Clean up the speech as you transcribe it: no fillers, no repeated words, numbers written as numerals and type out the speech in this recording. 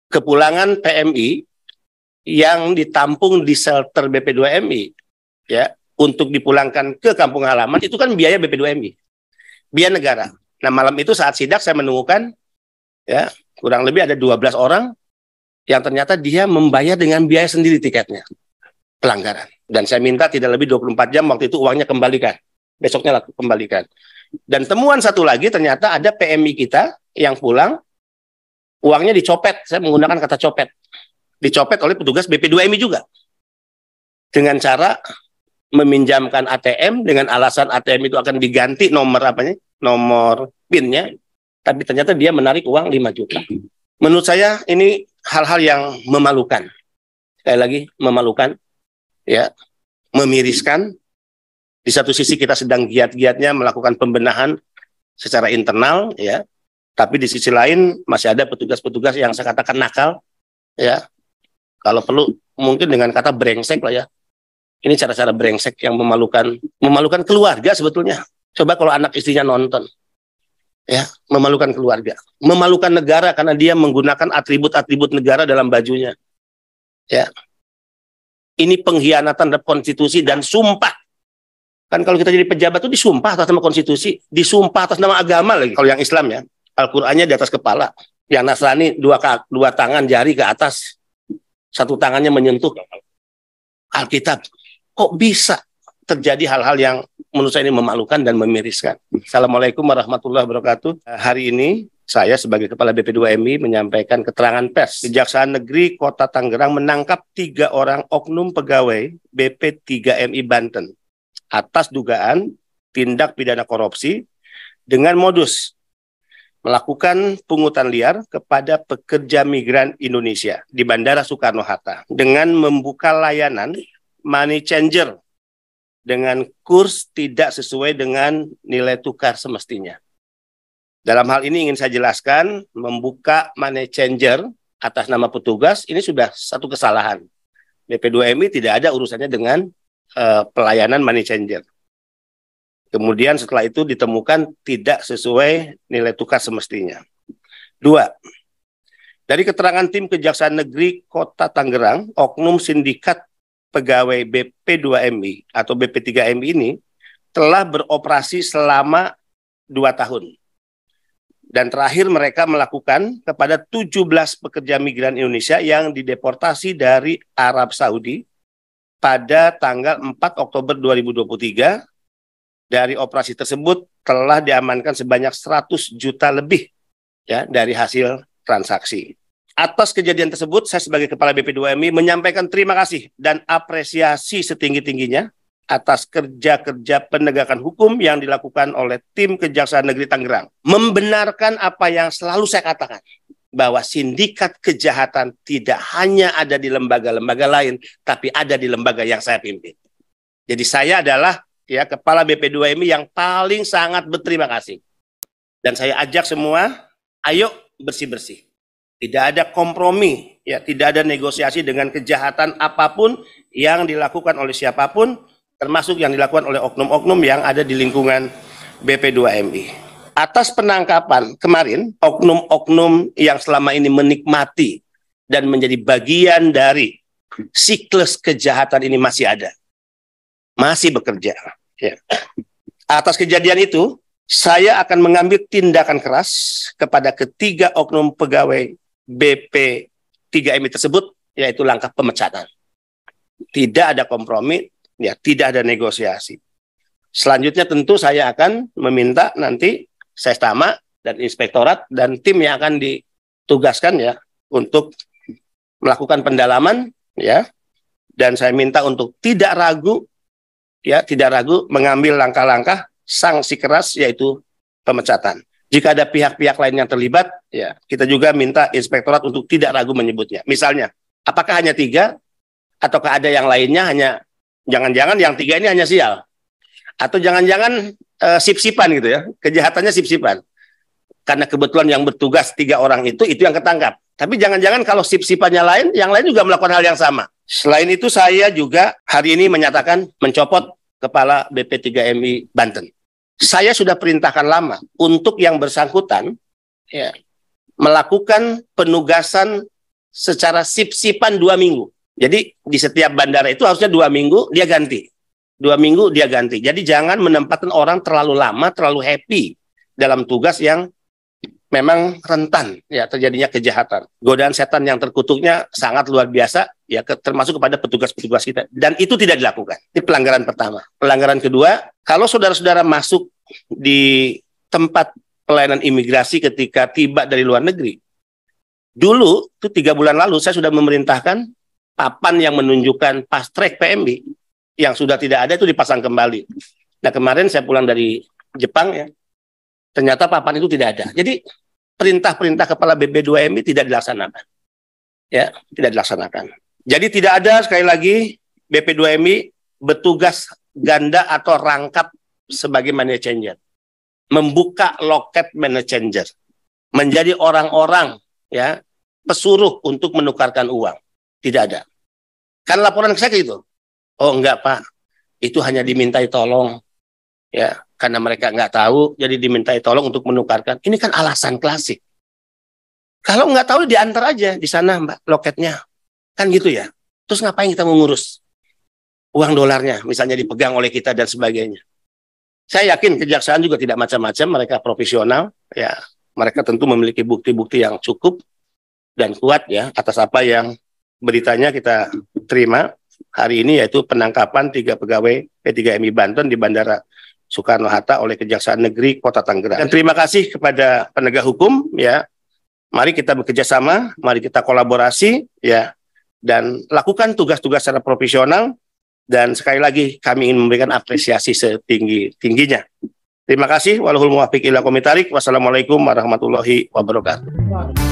kepulangan PMI yang ditampung di shelter BP2MI ya untuk dipulangkan ke kampung halaman itu kan biaya BP2MI, biaya negara. Nah, malam itu saat sidak saya menemukan ya kurang lebih ada 12 orang yang ternyata dia membayar dengan biaya sendiri tiketnya, pelanggaran. Dan saya minta tidak lebih 24 jam waktu itu uangnya kembalikan. Besoknya kembalikan. Dan temuan satu lagi ternyata ada PMI kita yang pulang uangnya dicopet, saya menggunakan kata copet. Dicopet oleh petugas BP2MI juga. Dengan cara meminjamkan ATM dengan alasan ATM itu akan diganti nomor apanya? Nomor PIN-nya. Tapi ternyata dia menarik uang 5 juta. Menurut saya ini hal-hal yang memalukan. Sekali lagi memalukan, ya, memiriskan. Di satu sisi kita sedang giat-giatnya melakukan pembenahan secara internal, ya. Tapi di sisi lain masih ada petugas-petugas yang saya katakan nakal, ya. Kalau perlu mungkin dengan kata brengsek lah ya. Ini cara-cara brengsek yang memalukan keluarga sebetulnya. Coba kalau anak istrinya nonton. Ya, memalukan keluarga, memalukan negara karena dia menggunakan atribut-atribut negara dalam bajunya. Ya, ini pengkhianatan terhadap konstitusi dan sumpah. Kan kalau kita jadi pejabat itu disumpah atas nama konstitusi, disumpah atas nama agama lagi. Kalau yang Islam ya, Al-Qur'annya di atas kepala. Yang Nasrani dua tangan jari ke atas, satu tangannya menyentuh Alkitab. Kok bisa terjadi hal-hal yang menurut saya ini memalukan dan memiriskan. Assalamualaikum warahmatullahi wabarakatuh. Hari ini saya sebagai Kepala BP2MI menyampaikan keterangan pers. Kejaksaan Negeri Kota Tangerang menangkap 3 orang oknum pegawai BP3MI Banten atas dugaan tindak pidana korupsi dengan modus melakukan pungutan liar kepada pekerja migran Indonesia di Bandara Soekarno-Hatta dengan membuka layanan money changer dengan kurs tidak sesuai dengan nilai tukar semestinya. Dalam hal ini ingin saya jelaskan, membuka money changer atas nama petugas ini sudah satu kesalahan. BP2MI tidak ada urusannya dengan pelayanan money changer. Kemudian setelah itu ditemukan tidak sesuai nilai tukar semestinya. 2. Dari keterangan tim Kejaksaan Negeri Kota Tangerang, oknum sindikat pegawai BP2MI atau BP3MI ini telah beroperasi selama 2 tahun. Dan terakhir mereka melakukan kepada 17 pekerja migran Indonesia yang dideportasi dari Arab Saudi pada tanggal 4 Oktober 2023. Dari operasi tersebut telah diamankan sebanyak 100 juta lebih ya dari hasil transaksi. Atas kejadian tersebut, saya sebagai Kepala BP2MI menyampaikan terima kasih dan apresiasi setinggi-tingginya atas kerja-kerja penegakan hukum yang dilakukan oleh tim Kejaksaan Negeri Tangerang. Membenarkan apa yang selalu saya katakan, bahwa sindikat kejahatan tidak hanya ada di lembaga-lembaga lain, tapi ada di lembaga yang saya pimpin. Jadi saya adalah ya Kepala BP2MI yang paling sangat berterima kasih. Dan saya ajak semua, ayo bersih-bersih. Tidak ada kompromi, ya, tidak ada negosiasi dengan kejahatan apapun yang dilakukan oleh siapapun, termasuk yang dilakukan oleh oknum-oknum yang ada di lingkungan BP2MI. Atas penangkapan kemarin, oknum-oknum yang selama ini menikmati dan menjadi bagian dari siklus kejahatan ini masih ada, masih bekerja. Ya. Atas kejadian itu, saya akan mengambil tindakan keras kepada ketiga oknum pegawai BP3MI tersebut, yaitu langkah pemecatan. Tidak ada kompromi, ya, tidak ada negosiasi. Selanjutnya tentu saya akan meminta nanti Sestama dan Inspektorat dan tim yang akan ditugaskan ya untuk melakukan pendalaman ya, dan saya minta untuk tidak ragu ya, tidak ragu mengambil langkah-langkah sanksi keras yaitu pemecatan. Jika ada pihak-pihak lain yang terlibat, ya kita juga minta Inspektorat untuk tidak ragu menyebutnya. Misalnya, apakah hanya 3 ataukah ada yang lainnya, hanya jangan-jangan yang 3 ini hanya sial, atau jangan-jangan sip-sipan gitu ya, kejahatannya sip-sipan. Karena kebetulan yang bertugas 3 orang itu yang ketangkap. Tapi jangan-jangan kalau sip-sipannya lain, yang lain juga melakukan hal yang sama. Selain itu saya juga hari ini menyatakan mencopot Kepala BP3MI Banten. Saya sudah perintahkan lama untuk yang bersangkutan ya, melakukan penugasan secara sip-sipan 2 minggu. Jadi di setiap bandara itu harusnya 2 minggu dia ganti. 2 minggu dia ganti. Jadi jangan menempatkan orang terlalu lama, terlalu happy dalam tugas yang memang rentan ya terjadinya kejahatan. Godaan setan yang terkutuknya sangat luar biasa ya termasuk kepada petugas-petugas kita, dan itu tidak dilakukan. Ini pelanggaran pertama. Pelanggaran kedua, kalau saudara-saudara masuk di tempat pelayanan imigrasi ketika tiba dari luar negeri, dulu itu 3 bulan lalu saya sudah memerintahkan papan yang menunjukkan fast track PMB yang sudah tidak ada itu dipasang kembali. Nah kemarin saya pulang dari Jepang ya, ternyata papan itu tidak ada. Jadi perintah-perintah kepala BP2MI tidak dilaksanakan. Ya, tidak dilaksanakan. Jadi tidak ada, sekali lagi, BP2MI bertugas ganda atau rangkap sebagai money changer. Membuka loket money changer. Menjadi orang-orang ya pesuruh untuk menukarkan uang. Tidak ada. Kan laporan saya gitu. Oh enggak Pak, itu hanya dimintai tolong. Ya, karena mereka nggak tahu, jadi dimintai tolong untuk menukarkan. Ini kan alasan klasik. Kalau nggak tahu, diantar aja di sana, Mbak, loketnya. Kan gitu ya. Terus ngapain kita mengurus uang dolarnya, misalnya dipegang oleh kita dan sebagainya. Saya yakin kejaksaan juga tidak macam-macam, mereka profesional. Ya, mereka tentu memiliki bukti-bukti yang cukup dan kuat ya atas apa yang beritanya kita terima hari ini, yaitu penangkapan 3 pegawai P3MI Banten di Bandara Soekarno-Hatta oleh Kejaksaan Negeri Kota Tangerang. Dan terima kasih kepada penegak hukum ya. Mari kita bekerja sama, mari kita kolaborasi ya dan lakukan tugas-tugas secara profesional, dan sekali lagi kami ingin memberikan apresiasi setinggi-tingginya. Terima kasih. Wallahul muwaffiq ila aqwamit thoriq. Wassalamualaikum warahmatullahi wabarakatuh.